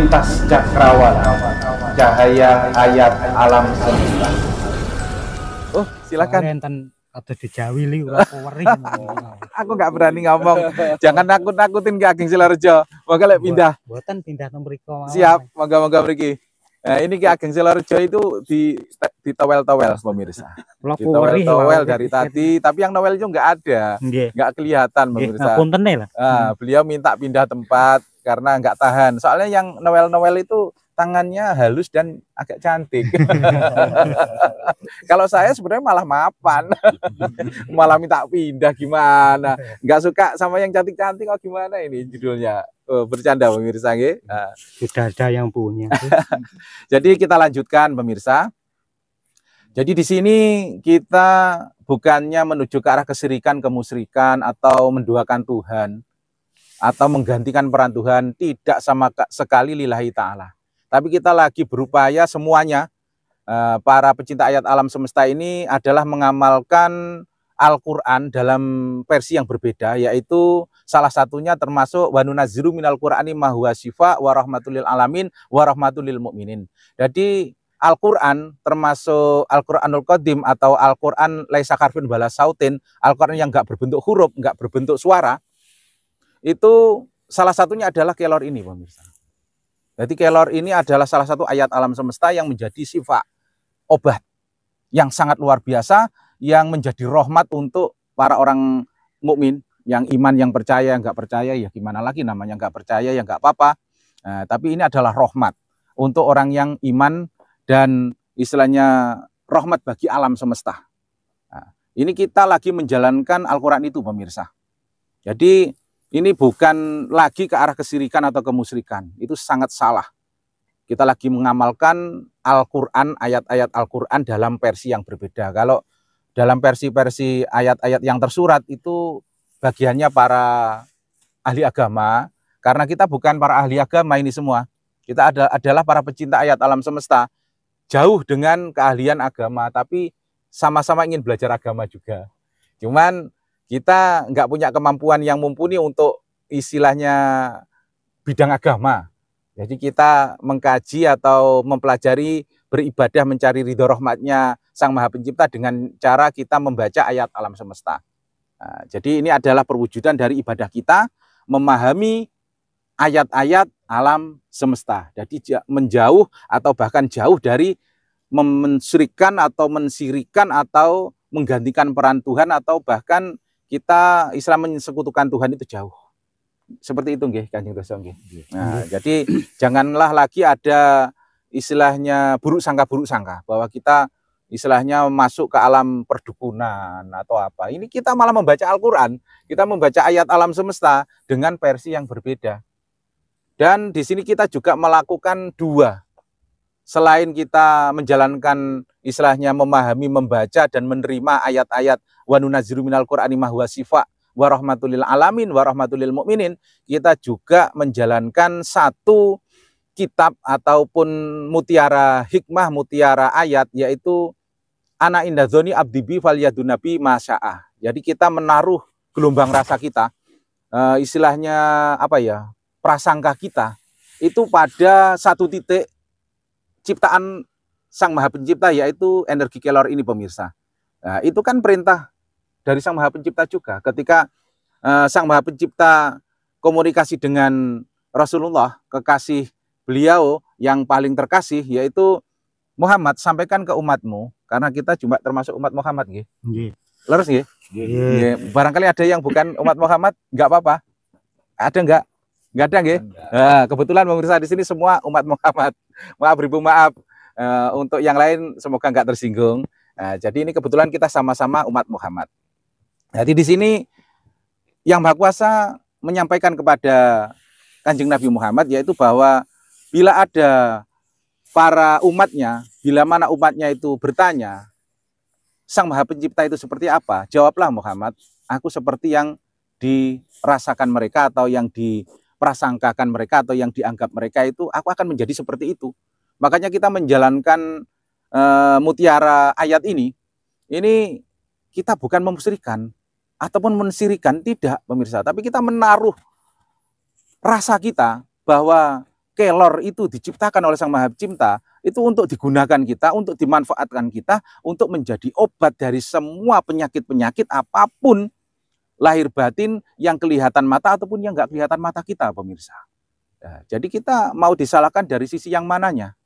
lintas cakrawala, cahaya ayat alam semesta. Oh, silakan. Enten ada dijawili apa wering. Aku nggak berani ngomong. Jangan nakut-nakutin Ki Ageng Silarejo. Moga lek pindah. Mboten pindah nomor mriko. Siap, moga-moga mriki. Nah, ini Ki Ageng Silarejo itu di towel-towel pemirsa. Di towel-towel dari tadi, tapi yang towel itu nggak ada. Nggak kelihatan pemirsa. Beliau minta pindah tempat karena nggak tahan. Soalnya yang Noel itu tangannya halus dan agak cantik. Kalau saya sebenarnya malah mapan, malah minta pindah gimana? Nggak suka sama yang cantik-cantik, oh gimana ini judulnya? Oh, bercanda pemirsa, sudah ada yang punya. Jadi kita lanjutkan pemirsa. Jadi di sini kita bukannya menuju ke arah kesyirikan, kemusyrikan atau menduakan Tuhan atau menggantikan peran Tuhan, tidak sama sekali lillahi ta'ala. Tapi kita lagi berupaya semuanya, para pecinta ayat alam semesta ini adalah mengamalkan Al-Quran dalam versi yang berbeda, yaitu salah satunya termasuk wa nunazzilu minal Qur'ani ma huwa syifa wa rahmatul lil alamin wa rahmatul lil mu'minin. Jadi Al-Quran termasuk Al-Quranul Qadim atau Al-Quran laisa harfin wala sautin, Al-Quran yang nggak berbentuk huruf, nggak berbentuk suara, itu salah satunya adalah kelor ini pemirsa. Jadi kelor ini adalah salah satu ayat alam semesta yang menjadi sifat obat yang sangat luar biasa, yang menjadi rahmat untuk para orang mukmin, yang iman, yang percaya, yang nggak percaya, ya gimana lagi namanya, nggak percaya ya nggak apa-apa. Nah, tapi ini adalah rahmat untuk orang yang iman dan istilahnya rahmat bagi alam semesta. Nah, ini kita lagi menjalankan Al-Quran itu pemirsa. Jadi ini bukan lagi ke arah kesyirikan atau kemusyrikan. Itu sangat salah. Kita lagi mengamalkan Al-Quran, ayat-ayat Al-Quran dalam versi yang berbeda. Kalau dalam versi-versi ayat-ayat yang tersurat itu bagiannya para ahli agama. Karena kita bukan para ahli agama ini semua. Kita adalah para pecinta ayat alam semesta. Jauh dengan keahlian agama, tapi sama-sama ingin belajar agama juga. Cuman kita nggak punya kemampuan yang mumpuni untuk istilahnya bidang agama. Jadi kita mengkaji atau mempelajari, beribadah, mencari ridho rahmatnya Sang Maha Pencipta dengan cara kita membaca ayat alam semesta. Nah, jadi ini adalah perwujudan dari ibadah kita, memahami ayat-ayat alam semesta. Jadi menjauh atau bahkan jauh dari mensyirikan atau mensirikan atau menggantikan peran Tuhan atau bahkan kita Islam menyekutukan Tuhan itu jauh. Seperti itu nggih Kanjeng Dosa nggih. Nah, jadi janganlah lagi ada istilahnya buruk sangka bahwa kita istilahnya masuk ke alam perdukunan atau apa. Ini kita malah membaca Al-Qur'an, kita membaca ayat alam semesta dengan versi yang berbeda. Dan di sini kita juga melakukan dua. Selain kita menjalankan istilahnya memahami, membaca dan menerima ayat-ayat wa nunazzilu minal Qur'ani ma huwa syifa wa rahmatul lil alamin wa rahmatul lil mu'minin, kita juga menjalankan satu kitab ataupun mutiara hikmah, mutiara ayat, yaitu ana inda dzoni abdi bi falyadunabi masya'ah. Jadi kita menaruh gelombang rasa kita, istilahnya apa ya, prasangka kita itu pada satu titik ciptaan Sang Maha Pencipta, yaitu energi kelor ini pemirsa. Nah, itu kan perintah dari Sang Maha Pencipta juga. Ketika Sang Maha Pencipta komunikasi dengan Rasulullah, kekasih beliau yang paling terkasih, yaitu Muhammad, sampaikan ke umatmu, karena kita cuma termasuk umat Muhammad nggih. Leres nggih? Barangkali ada yang bukan umat Muhammad, nggak apa-apa. Ada nggak? Nggak ada nggih? Nah, kebetulan pemirsa di sini semua umat Muhammad. Maaf ribu maaf. Untuk yang lain semoga nggak tersinggung. Nah, jadi ini kebetulan kita sama-sama umat Muhammad. Jadi di sini Yang Maha Kuasa menyampaikan kepada Kanjeng Nabi Muhammad, yaitu bahwa bila ada para umatnya, bila mana umatnya itu bertanya, Sang Maha Pencipta itu seperti apa? Jawablah Muhammad, aku seperti yang dirasakan mereka atau yang diprasangkakan mereka atau yang dianggap mereka itu, aku akan menjadi seperti itu. Makanya kita menjalankan mutiara ayat ini kita bukan memusyrikan ataupun mensirikan, tidak pemirsa, tapi kita menaruh rasa kita bahwa kelor itu diciptakan oleh Sang Maha Pencipta, itu untuk digunakan kita, untuk dimanfaatkan kita, untuk menjadi obat dari semua penyakit-penyakit apapun, lahir batin yang kelihatan mata ataupun yang nggak kelihatan mata kita, pemirsa. Nah, jadi kita mau disalahkan dari sisi yang mananya?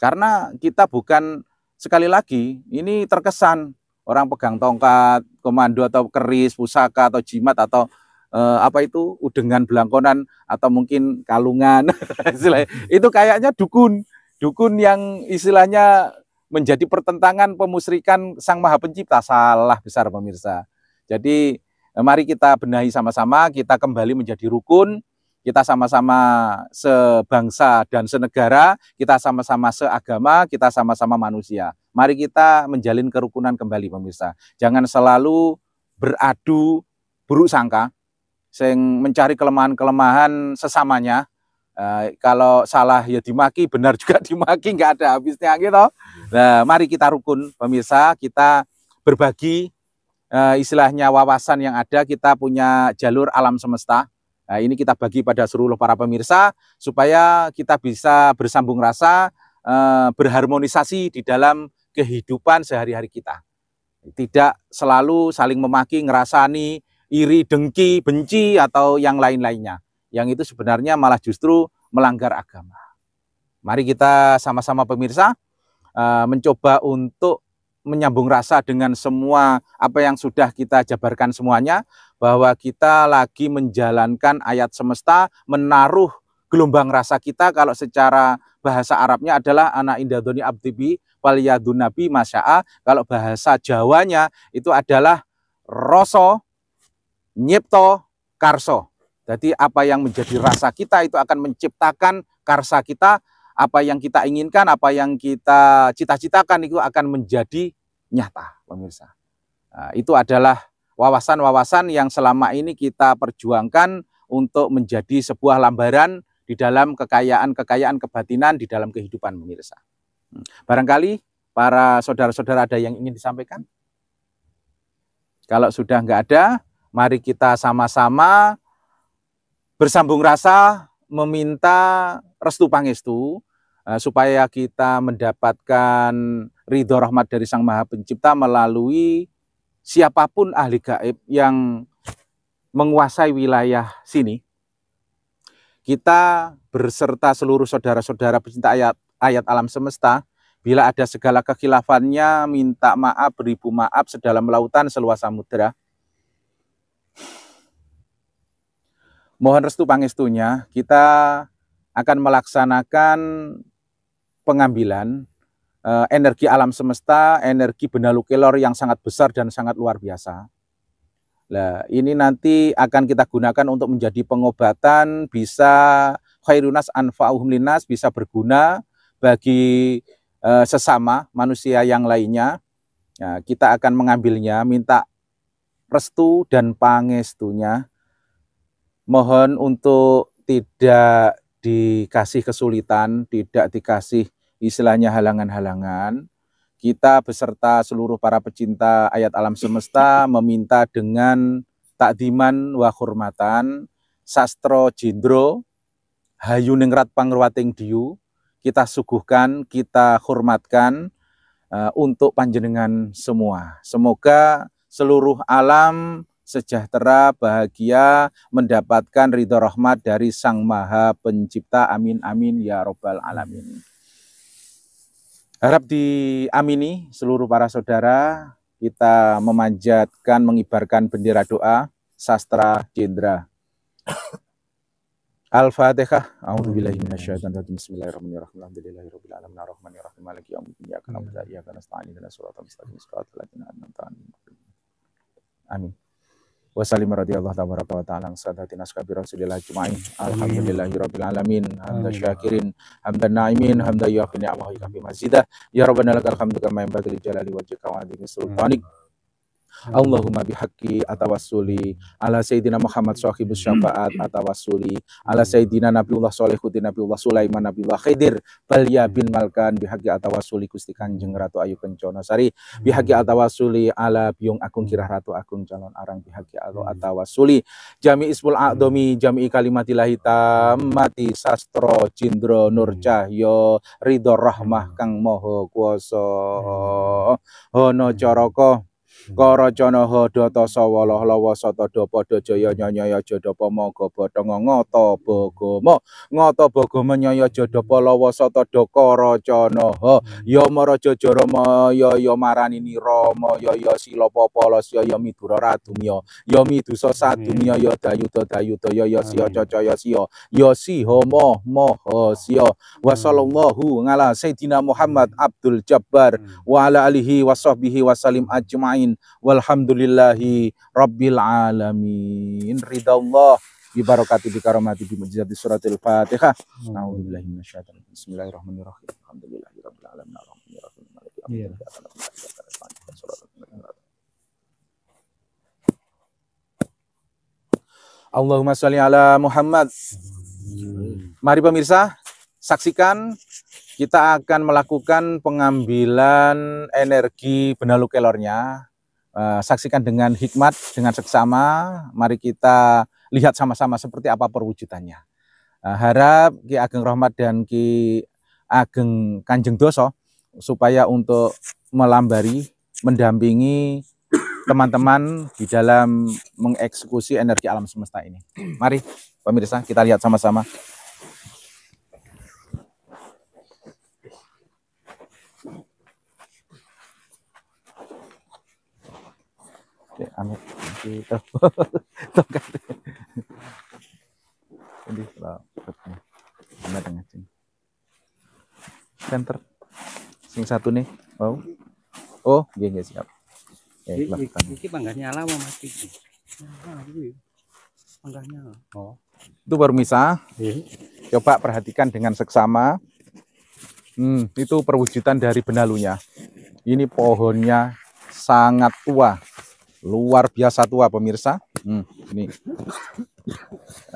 Karena kita bukan, sekali lagi, ini terkesan orang pegang tongkat, komando atau keris, pusaka atau jimat atau apa itu udengan belangkonan atau mungkin kalungan itu kayaknya dukun yang istilahnya menjadi pertentangan pemusyrikan Sang Maha Pencipta. Salah besar, pemirsa. Jadi mari kita benahi sama-sama, kita kembali menjadi rukun, kita sama-sama sebangsa dan senegara, kita sama-sama seagama, kita sama-sama manusia. Mari kita menjalin kerukunan kembali, pemirsa. Jangan selalu beradu buruk sangka, sing mencari kelemahan-kelemahan sesamanya. Kalau salah ya dimaki, benar juga dimaki, nggak ada habisnya gitu. Nah, mari kita rukun, pemirsa, kita berbagi istilahnya wawasan yang ada. Kita punya jalur alam semesta. Nah, ini kita bagi pada seluruh para pemirsa supaya kita bisa bersambung rasa, berharmonisasi di dalam kehidupan sehari-hari kita. Tidak selalu saling memaki, ngerasani, iri, dengki, benci, atau yang lain-lainnya. Yang itu sebenarnya malah justru melanggar agama. Mari kita sama-sama, pemirsa, mencoba untuk menyambung rasa dengan semua apa yang sudah kita jabarkan semuanya, bahwa kita lagi menjalankan ayat semesta, menaruh gelombang rasa kita. Kalau secara bahasa Arabnya adalah anak indadoni abdibi waliyadun nabi masya'a. Kalau bahasa Jawanya itu adalah roso nyipto karso. Jadi apa yang menjadi rasa kita itu akan menciptakan karsa kita. Apa yang kita inginkan, apa yang kita cita-citakan itu akan menjadi nyata, pemirsa. Nah, itu adalah wawasan-wawasan yang selama ini kita perjuangkan untuk menjadi sebuah lambaran di dalam kekayaan-kekayaan kebatinan di dalam kehidupan, pemirsa. Barangkali para saudara-saudara ada yang ingin disampaikan? Kalau sudah nggak ada, mari kita sama-sama bersambung rasa, meminta restu pangestu, supaya kita mendapatkan ridho rahmat dari Sang Maha Pencipta melalui siapapun ahli gaib yang menguasai wilayah sini. Kita berserta seluruh saudara-saudara pecinta ayat alam semesta, bila ada segala kekhilafannya, minta maaf, beribu maaf sedalam lautan, seluas samudera. Mohon restu pangestunya, kita akan melaksanakan pengambilan energi alam semesta, energi benalu kelor yang sangat besar dan sangat luar biasa. Nah, ini nanti akan kita gunakan untuk menjadi pengobatan, bisa khairunas anfa'uhum linnas, bisa berguna bagi sesama manusia yang lainnya. Nah, kita akan mengambilnya, minta restu dan pangestunya. Mohon untuk tidak dikasih kesulitan, tidak dikasih istilahnya halangan-halangan. Kita beserta seluruh para pecinta ayat alam semesta meminta dengan takdiman wa hormatan sastro jindro hayu ningrat pangruwating diyu, kita suguhkan, kita hormatkan untuk panjenengan semua. Semoga seluruh alam sejahtera, bahagia, mendapatkan ridho rahmat dari Sang Maha Pencipta. Amin, amin, ya robbal alamin. Harap diamini seluruh para saudara, kita memanjatkan, mengibarkan bendera doa, sastra jendra. Al-Fatihah. A'udzubillahi minasyaitonir rajim. Bismillahirrahmanirrahim. Alhamdulillahirabbil alamin arrahmanir rahim maliki yaumiddin. Iyyaka na'budu wa iyyaka nasta'in. Ihdinas siratal mustaqim. Shiratal ladzina an'amta 'alaihim. Amin. Wassalim radhiyallahu ta'ala sadatina ashabi Rasulillah ajma'in. Alhamdulillahirabbil alamin. Hamdan syakirin, hamdan na'imin, hamdan yu'affi ni'amahu wa yukafi mazidah. Ya rabbana lakal hamdu kama yanbaghi li jalali wajhika wa 'azimi sultanik. Allahumma bihaqqi atawassuli ala sayyidina Muhammad shahibus syafaat atawassuli ala sayyidina Nabiullah Sholihuddin Nabiullah Sulaiman Nabiullah Khidir Balya bin Malkan bihaqqi atawassuli Gusti Kanjeng Ratu Ayu Kencana Sari bihaqqi atawassuli ala Biung Agung Kirah Ratu Agung Calon Arang bihaqqi atawassuli jami ismul a'dhami jami kalimatillahi tammati sastro cindro nur cahya ridho rahmah kang maha kuwasa hono caraka Karacana hadata sawala lawa sata dapada jaya nyaya jadapa maga bathang ngata bagama nyaya jadapa lawa sata dakaracana ya maraja jaramaya ya maranini rama ya sila papalasya ya midura radumya ya midusa sadumya ya dayuda ya siya cacaya siya ya siha maha siya wa sallallahu ala sayyidina Muhammad Abdul Jabbar wa ala alihi wa sahbihi wa salim ajmain walhamdulillahi rabbil alamin ridallah bi barakati bi karamati bi mujizati suratil Fatihah. A'udzubillahi minasyaitonir rajim. Bismillahirrahmanirrahim. Alhamdulillahi rabbil alamin arrahmanir rahim maliki yaumiddin. Allahumma sholli ala Muhammad. Mari pemirsa, saksikan kita akan melakukan pengambilan energi benalu kelornya. Saksikan dengan hikmat, dengan seksama. Mari kita lihat sama-sama seperti apa perwujudannya. Harap Ki Ageng Rahmat dan Ki Ageng Kanjeng Doso supaya untuk melambari, mendampingi teman-teman di dalam mengeksekusi energi alam semesta ini. Mari pemirsa kita lihat sama-sama. Oke, amit gitu. Tongkat. Ini lah. Sama dengan sini. Center. Sing satu nih. Oh. Oh, iya siap. Iki panggahnya nyala Mas iki. Panggahnya. Oh. Itu baru misah. Coba perhatikan dengan seksama. Itu perwujudan dari benalunya. Ini pohonnya sangat tua. Luar biasa tua pemirsa.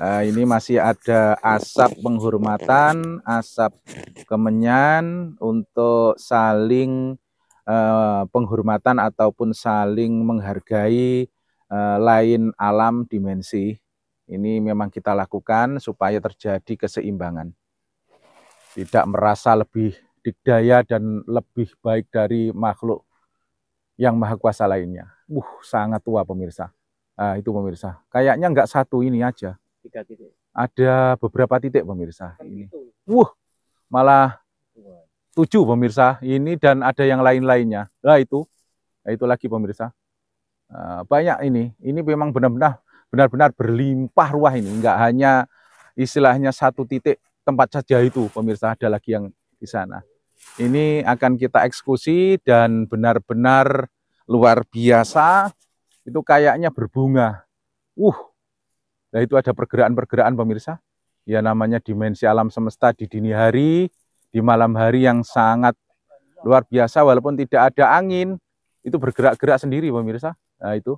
Ini masih ada asap penghormatan, asap kemenyan untuk saling penghormatan ataupun saling menghargai lain alam dimensi. Ini memang kita lakukan supaya terjadi keseimbangan. Tidak merasa lebih dikdaya dan lebih baik dari makhluk yang maha kuasa lainnya. Sangat tua pemirsa. Itu pemirsa. Kayaknya nggak satu ini aja. 3 titik. Ada beberapa titik pemirsa. Ini. Malah 7 pemirsa. Ini dan ada yang lain-lainnya. Itu lagi pemirsa. Banyak ini. Ini memang benar-benar berlimpah ruah ini. Nggak hanya istilahnya satu titik tempat saja itu pemirsa. Ada lagi yang di sana. Ini akan kita eksekusi dan benar-benar luar biasa. Itu kayaknya berbunga. Nah itu ada pergerakan-pergerakan pemirsa. Ya namanya dimensi alam semesta di dini hari, di malam hari yang sangat luar biasa walaupun tidak ada angin. Itu bergerak-gerak sendiri pemirsa. Nah itu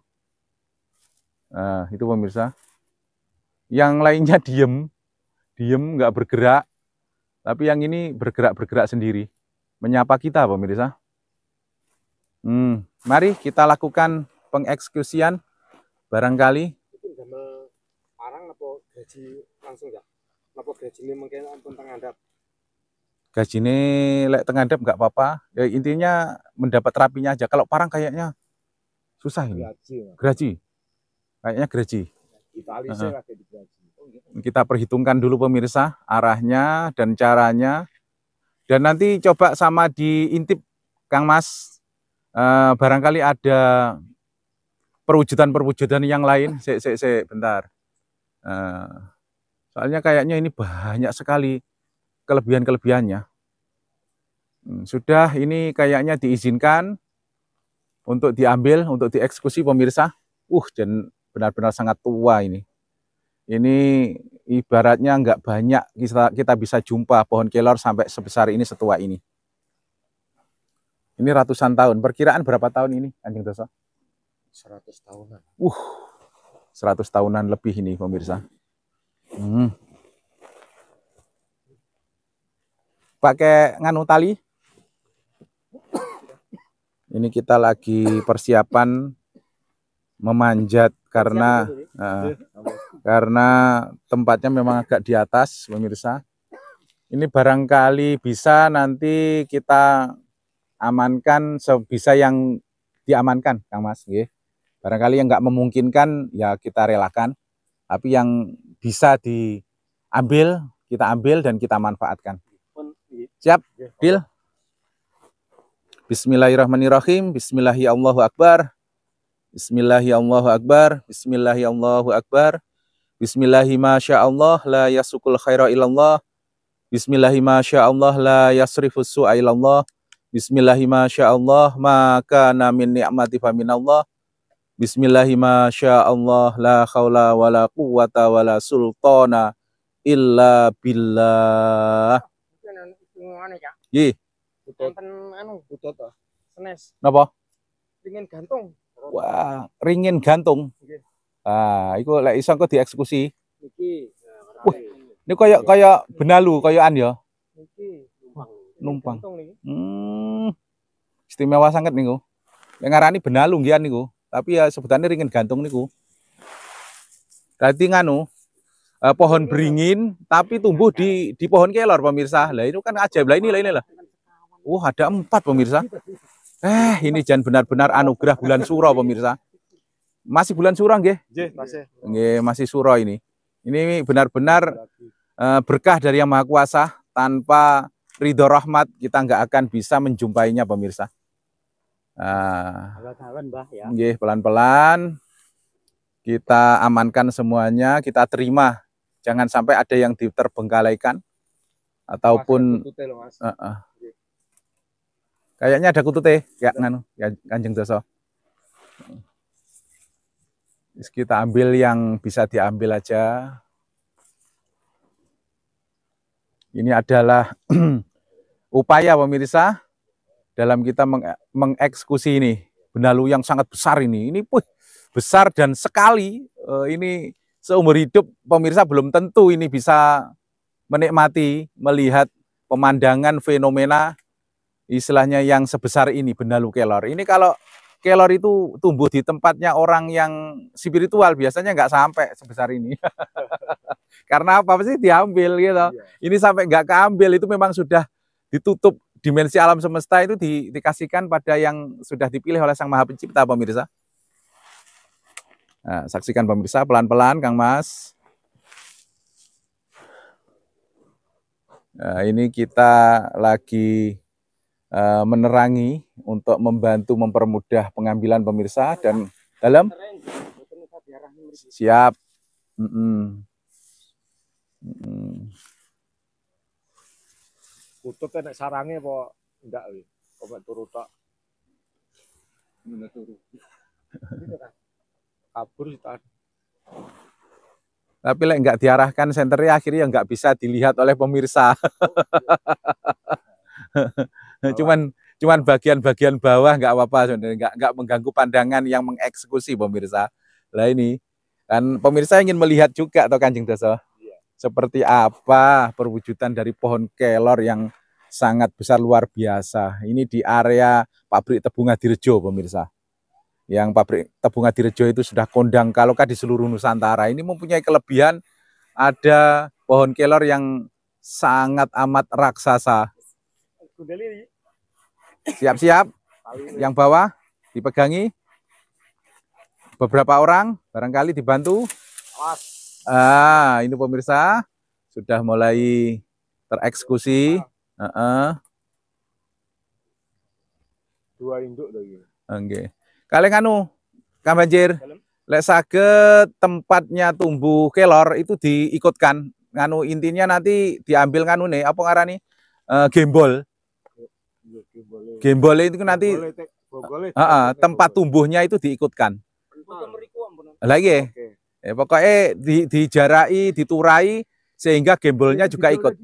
pemirsa. Yang lainnya diem nggak bergerak. Tapi yang ini bergerak sendiri. Menyapa kita pemirsa. Mari kita lakukan pengeksekusian. Barangkali parang apa gaji langsung enggak? Apa gajine mungkin ampun tengandap? Gajine lek tengandap enggak apa-apa. Ya intinya mendapat terapinya aja. Kalau parang kayaknya susah ini. Graji. Kayaknya graji. Kita perhitungkan dulu pemirsa arahnya dan caranya. Dan nanti coba sama diintip Kang Mas. Barangkali ada perwujudan yang lain. Bentar. Soalnya kayaknya ini banyak sekali kelebihannya. Sudah ini kayaknya diizinkan untuk diambil, untuk dieksekusi pemirsa. Dan benar-benar sangat tua ini. Ini ibaratnya nggak banyak kita bisa jumpa pohon kelor sampai sebesar ini, setua ini. Ini ratusan tahun. Perkiraan berapa tahun ini, Kanjeng Doso? 100 tahunan. 100 tahunan lebih ini pemirsa. Pakai nganu tali. Ini kita lagi persiapan memanjat karena tempatnya memang agak di atas pemirsa. Ini barangkali bisa nanti kita amankan sebisa yang diamankan, Kang Mas. Barangkali yang nggak memungkinkan ya kita relakan, tapi yang bisa diambil kita ambil dan kita manfaatkan. Siap, deal. Bismillahirrahmanirrahim. Bismillahirrahmanirrahim. Bismillahirrahmanirrahim. Bismillahirrahmanirrahim. Bismillahirrahmanirrahim. La yasukul khaira ilallah. Bismillahirrahmanirrahim. La yasrifus su'a ilallah. Bismillahirrahmanirrahim. Maka min ni'mati faminallah. Bismillahirrahmanirrahim. La khawla wa la quwwata wa la sultana illa billah. Ye. Butut senes. Napa? Ringin gantung. Wah, ringin gantung. Iku lek iso engko dieksekusi. Niki. Ini kaya benalu, kayaan ya. Niki Numpang. gantung niki. Istimewa sangat niku. Yang ngarani benalu nggih niku, tapi ya sebutannya ringin gantung niku. Dadi nganu, pohon beringin tapi tumbuh di pohon kelor pemirsa. Lah itu kan ajaib lah ini lah. Ada 4 pemirsa. Ini jangan benar-benar anugerah bulan suro pemirsa. Masih bulan suro nggih? Nggih, masih suro ini. Ini benar-benar berkah dari Yang Maha Kuasa. Tanpa ridho rahmat kita nggak akan bisa menjumpainya pemirsa. Nggih, pelan-pelan kita amankan semuanya, kita terima. Jangan sampai ada yang diterbengkalaikan ataupun kayaknya ada kutute ya nganu ya Kanjeng Doso. Kita ambil yang bisa diambil aja. Ini adalah upaya pemirsa dalam kita mengeksekusi ini benalu yang sangat besar ini. Ini besar dan sekali. Ini seumur hidup pemirsa belum tentu ini bisa menikmati melihat pemandangan fenomena istilahnya yang sebesar ini benalu kelor. Ini kalau kelor itu tumbuh di tempatnya orang yang spiritual biasanya nggak sampai sebesar ini. Karena apa sih diambil gitu. Ini sampai nggak keambil itu memang sudah ditutup dimensi alam semesta itu dikasihkan pada yang sudah dipilih oleh Sang Maha Pencipta pemirsa. Nah, saksikan pemirsa pelan-pelan Kang Mas. Nah, ini kita lagi menerangi untuk membantu mempermudah pengambilan pemirsa dan dalam siap. Butut nek sarange apa enggak wi? Kok turu tok. Turu. Kabur sih. Tapi lek nggak diarahkan senternya akhirnya nggak bisa dilihat oleh pemirsa. cuman bagian-bagian bawah nggak apa-apa, nggak mengganggu pandangan yang mengeksekusi pemirsa. Lah ini kan pemirsa ingin melihat juga atau Kanjeng Doso seperti apa perwujudan dari pohon kelor yang sangat besar luar biasa. Ini di area pabrik Tebung Adirejo pemirsa. Yang pabrik Tebung Adirejo itu sudah kondang kaloka di seluruh Nusantara. Ini mempunyai kelebihan ada pohon kelor yang sangat amat raksasa. Siap-siap, yang bawah dipegangi beberapa orang, barangkali dibantu. Ini pemirsa sudah mulai tereksekusi. Dua induk lagi. Oke. Kalian anu, Kang Banjir, lek saged tempatnya tumbuh kelor itu diikutkan. Nganu intinya nanti diambil nganu nih, apa ngarani? Gembol. Gembol itu nanti tempat tumbuhnya itu diikutkan. Lagi pokoknya dijarai, diturai sehingga gembolnya juga ikut.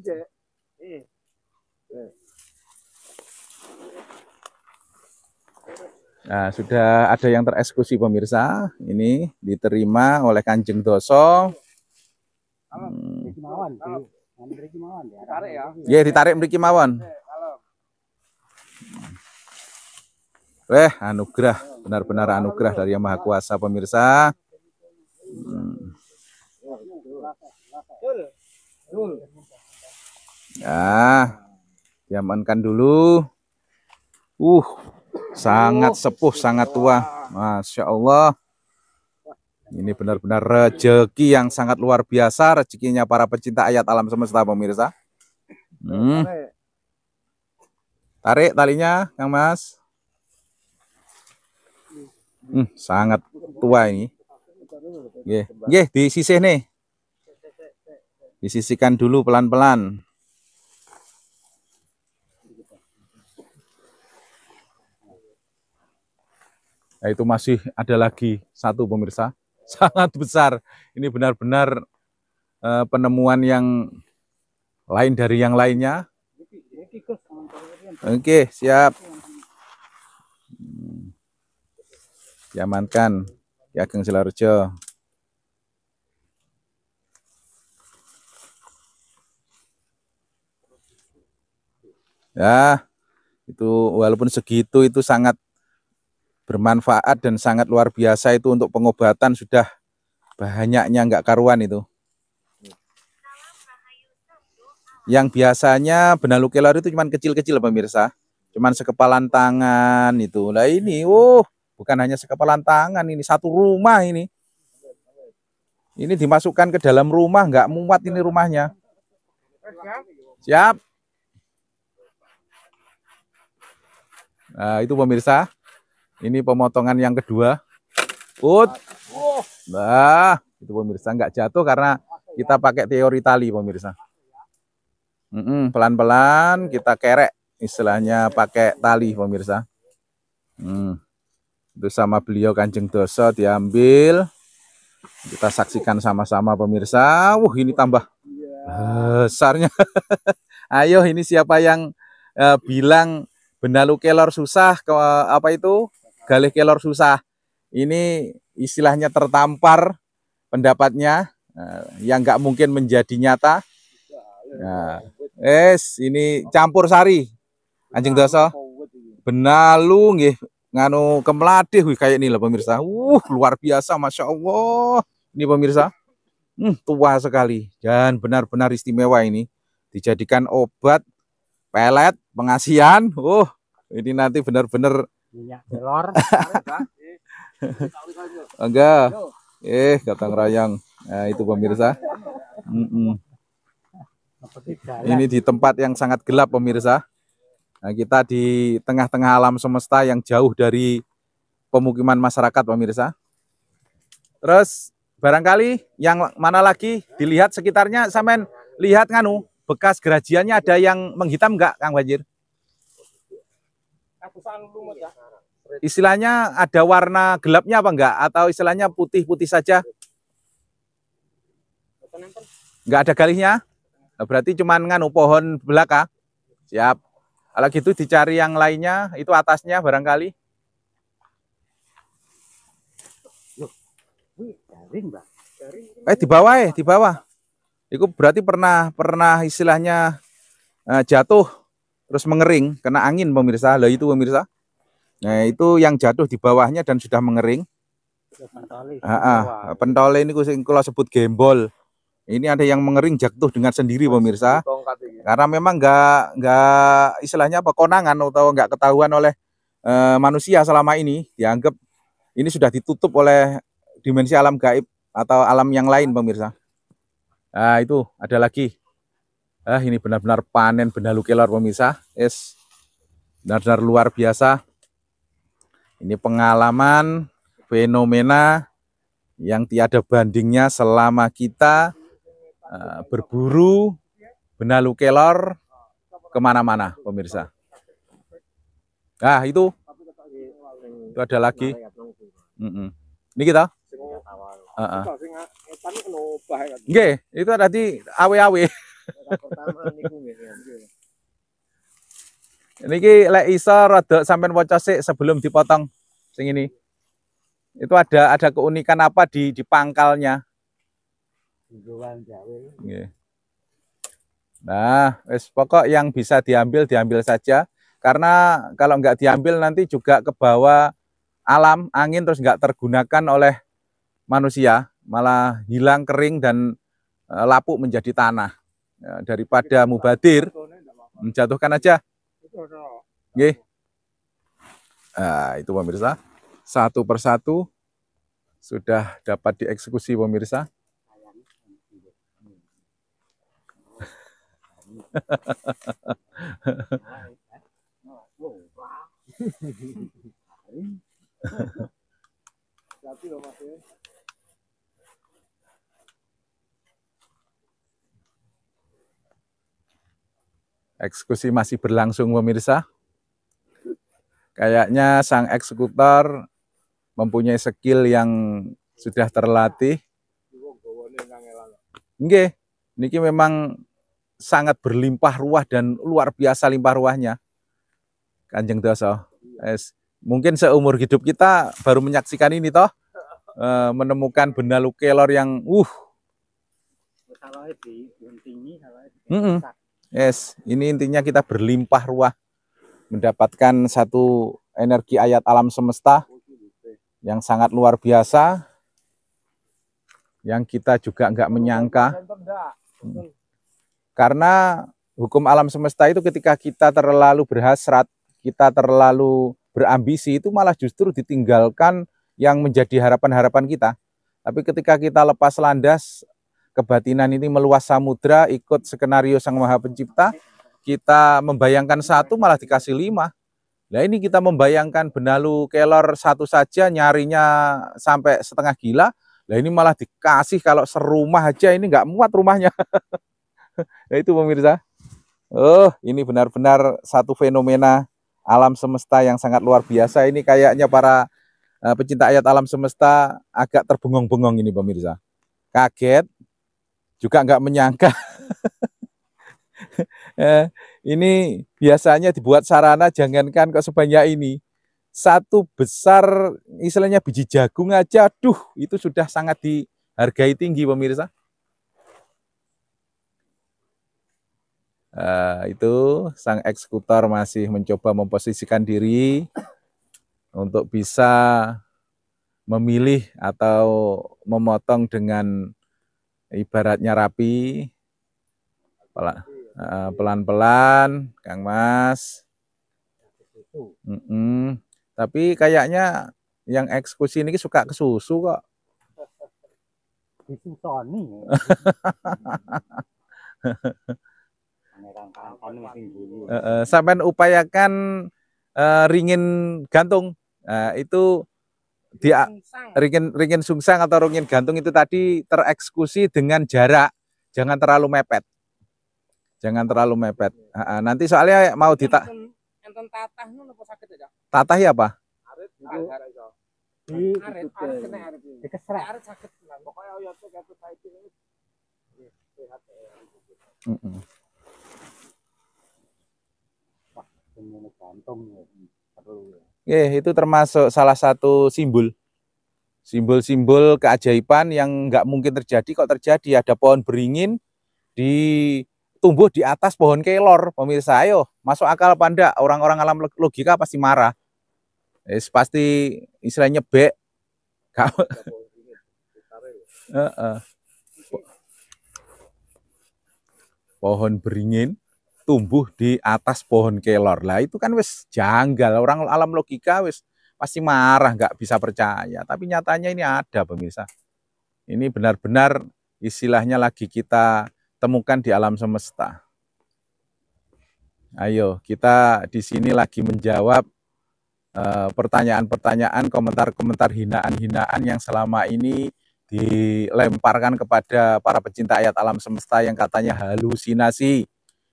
Nah, sudah ada yang tereksekusi pemirsa. Ini diterima oleh Kanjeng Doso. Ya, ditarik mriki mawon. Anugerah, benar-benar anugerah dari Yang Maha Kuasa pemirsa. Ya, diamankan dulu. Sangat sepuh, sangat tua. Masya Allah. Ini benar-benar rezeki yang sangat luar biasa, rezekinya para pecinta ayat alam semesta pemirsa. Tarik talinya, Kang Mas. Sangat tua ini. Nggih, disisih nih. Disisihkan dulu pelan-pelan. Nah, itu masih ada lagi satu pemirsa, sangat besar. Ini benar-benar penemuan yang lain dari yang lainnya. Oke, siap. Diamankan Ki Ageng Silarejo. Ya, itu walaupun segitu itu sangat bermanfaat dan sangat luar biasa itu untuk pengobatan, sudah banyaknya nggak karuan itu. Yang biasanya benalu kelor itu cuman kecil-kecil pemirsa, cuman sekepalan tangan itu. Lah ini, bukan hanya sekepalan tangan, ini satu rumah ini. Ini dimasukkan ke dalam rumah, nggak muat ini rumahnya. Siap. Nah, itu pemirsa. Ini pemotongan yang kedua. Nah, itu pemirsa nggak jatuh karena kita pakai teori tali pemirsa. Pelan-pelan kita kerek, istilahnya pakai tali pemirsa. Itu sama beliau Kanjeng Doso diambil. Kita saksikan sama-sama pemirsa. Ini tambah besarnya. Ayo, ini siapa yang bilang benalu kelor susah, apa itu? Galih kelor susah. Ini istilahnya tertampar pendapatnya, yang nggak mungkin menjadi nyata. Nah, ini campur sari Kanjeng Doso. Benalu nggih nganu kemladih kayak ini lah pemirsa. Luar biasa, Masya Allah. Ini pemirsa, tua sekali dan benar-benar istimewa ini. Dijadikan obat pelet pengasihan. Ini nanti benar-benar minyak telur. enggak. Gotong royong. Nah, itu pemirsa. Ini di tempat yang sangat gelap pemirsa. Nah, kita di tengah-tengah alam semesta yang jauh dari pemukiman masyarakat pemirsa. Terus barangkali yang mana lagi dilihat sekitarnya, sampean lihat nganu bekas gerajiannya ada yang menghitam enggak, Kang Banjir? Istilahnya ada warna gelapnya apa enggak? Atau istilahnya putih-putih saja? Enggak ada galihnya? Nah, berarti cuman nganu pohon belaka. Siap. Kalau gitu dicari yang lainnya, itu atasnya barangkali. Di bawah di bawah. Itu berarti pernah istilahnya jatuh terus mengering, kena angin pemirsa. Lah itu pemirsa. Nah, itu yang jatuh di bawahnya dan sudah mengering. Pentole ini kalau sebut gembol. Ini ada yang mengering jatuh dengan sendiri pemirsa. Karena memang nggak istilahnya apa konangan atau nggak ketahuan oleh manusia selama ini, dianggap ini sudah ditutup oleh dimensi alam gaib atau alam yang lain pemirsa. Nah, itu ada lagi. Ini benar-benar panen benalu kelor pemirsa. Benar-benar luar biasa. Ini pengalaman fenomena yang tiada bandingnya selama kita berburu benalu kelor kemana-mana pemirsa. Nah, itu ada lagi. Ini kita. Nggih, itu tadi awe-awe. Niki lek iso rada sampean waca sik sebelum dipotong. Sing ini. Itu ada keunikan apa di pangkalnya? Nggih. Nah, pokok yang bisa diambil saja. Karena kalau nggak diambil nanti juga ke bawah alam, angin terus nggak tergunakan oleh manusia, malah hilang, kering dan lapuk menjadi tanah. Ya, daripada mubadir, menjatuhkan aja. Nggih. Nah, itu pemirsa. Satu persatu sudah dapat dieksekusi pemirsa. Eksekusi masih berlangsung pemirsa. Kayaknya sang eksekutor mempunyai skill yang sudah terlatih. Nggih, niki memang sangat berlimpah ruah dan luar biasa limpah ruahnya. Kanjeng Doso. Mungkin seumur hidup kita baru menyaksikan ini toh. Menemukan benalu kelor yang Yes, ini intinya kita berlimpah ruah mendapatkan satu energi ayat alam semesta yang sangat luar biasa, yang kita juga nggak menyangka. Karena hukum alam semesta itu ketika kita terlalu berhasrat, kita terlalu berambisi, itu malah justru ditinggalkan yang menjadi harapan-harapan kita. Tapi ketika kita lepas landas, kebatinan ini meluas samudra, ikut skenario Sang Maha Pencipta, kita membayangkan satu malah dikasih 5. Nah ini kita membayangkan benalu kelor satu saja nyarinya sampai setengah gila. Nah ini malah dikasih kalau serumah aja ini nggak muat rumahnya. Nah itu pemirsa. Ini benar-benar satu fenomena alam semesta yang sangat luar biasa. Ini kayaknya para pecinta ayat alam semesta agak terbengong-bengong ini pemirsa. Kaget, juga nggak menyangka. Ini biasanya dibuat sarana, jangankan kok sebanyak ini. Satu besar istilahnya biji jagung aja, itu sudah sangat dihargai tinggi pemirsa. Itu sang eksekutor masih mencoba memposisikan diri untuk bisa memilih atau memotong dengan ibaratnya rapi, pelan-pelan, Kang Mas. Tapi kayaknya yang eksekusi ini suka ke susu kok. Disusoni. Sampai upayakan ringin gantung. Itu ringin sungsang atau ringin gantung itu tadi tereksekusi dengan jarak, jangan terlalu mepet. Jangan terlalu mepet. Nanti soalnya mau tatah ya apa? Itu termasuk salah satu simbol-simbol keajaiban yang nggak mungkin terjadi. Kok terjadi? Ada pohon beringin tumbuh di atas pohon kelor, pemirsa. Ayo, masuk akal apa enggak? Orang-orang alam logika pasti marah. Pasti istilahnya bek. Pohon beringin tumbuh di atas pohon kelor. Lah itu kan wis janggal. Orang alam logika wis pasti marah, nggak bisa percaya. Tapi nyatanya ini ada pemirsa. Ini benar-benar istilahnya lagi kita temukan di alam semesta. Ayo, kita di sini lagi menjawab pertanyaan-pertanyaan, komentar-komentar hinaan-hinaan yang selama ini dilemparkan kepada para pecinta ayat alam semesta yang katanya halusinasi,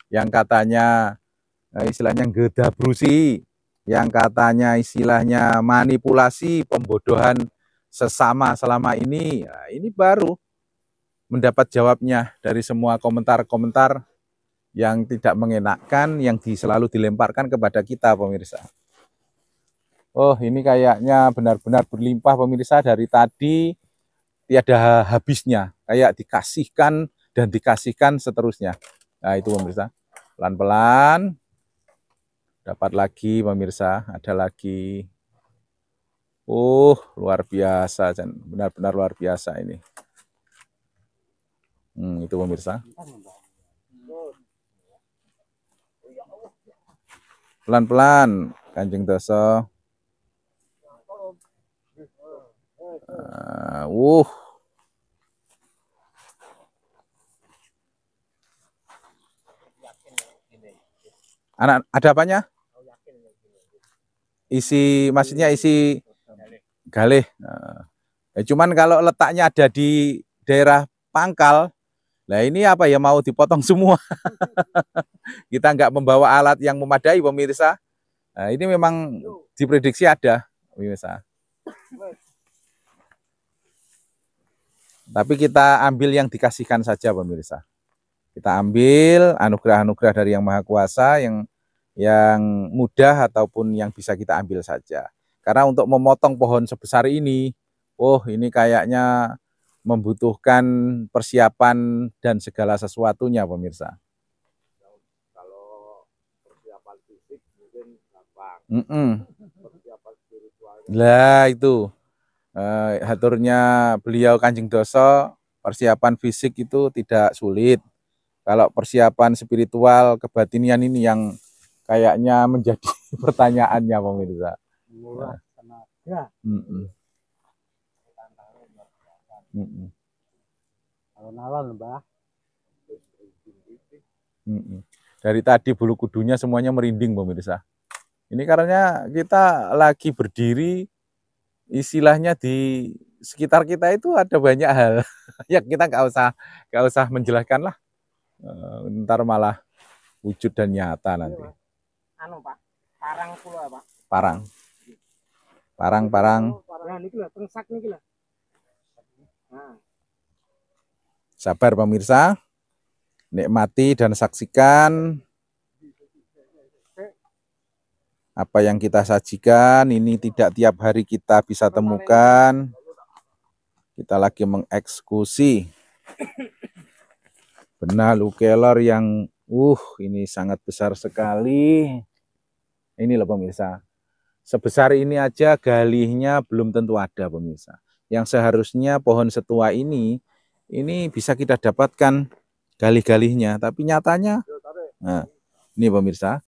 yang katanya istilahnya gedabrusi, yang katanya istilahnya manipulasi, pembodohan sesama selama ini. Nah, ini baru mendapat jawabnya dari semua komentar-komentar yang tidak mengenakan, yang selalu dilemparkan kepada kita pemirsa. Oh, ini kayaknya benar-benar berlimpah pemirsa, dari tadi tiada habisnya. Kayak dikasihkan dan dikasihkan seterusnya. Nah, itu pemirsa. Pelan-pelan. Dapat lagi pemirsa, ada lagi. Luar biasa, benar-benar luar biasa ini. Itu pemirsa. Pelan-pelan, Kanjeng Doso. Anak, ada apanya? Maksudnya isi galih. Cuman kalau letaknya ada di daerah pangkal, nah ini apa ya, mau dipotong semua. Kita nggak membawa alat yang memadai pemirsa. Nah, ini memang diprediksi ada pemirsa. Tapi kita ambil yang dikasihkan saja pemirsa. Kita ambil anugerah-anugerah dari Yang Maha Kuasa yang mudah ataupun yang bisa kita ambil saja. Karena untuk memotong pohon sebesar ini, ini kayaknya membutuhkan persiapan dan segala sesuatunya pemirsa. Kalau persiapan fisik mungkin gampang. Persiapan spiritual. Lah itu. Haturnya beliau Kanjeng Doso, persiapan fisik itu tidak sulit. Kalau persiapan spiritual kebatinian ini yang kayaknya menjadi pertanyaannya pemirsa. Alon-alon, Mbah. Dari tadi bulu kudunya semuanya merinding pemirsa. Ini karena kita lagi berdiri, istilahnya di sekitar kita itu ada banyak hal. Ya kita nggak usah menjelaskan lah. Ntar malah wujud dan nyata nanti. Anu Pak, parang pula Pak. Parang. Nah, niki lah, tengsak niki lah. Nah. Sabar pemirsa, nikmati dan saksikan apa yang kita sajikan. Ini tidak tiap hari kita bisa temukan. Kita lagi mengeksekusi benalu kelor yang ini sangat besar sekali. Ini loh pemirsa. Sebesar ini aja galihnya belum tentu ada pemirsa. Yang seharusnya pohon setua ini bisa kita dapatkan galih-galihnya, tapi nyatanya, nah, ini pemirsa,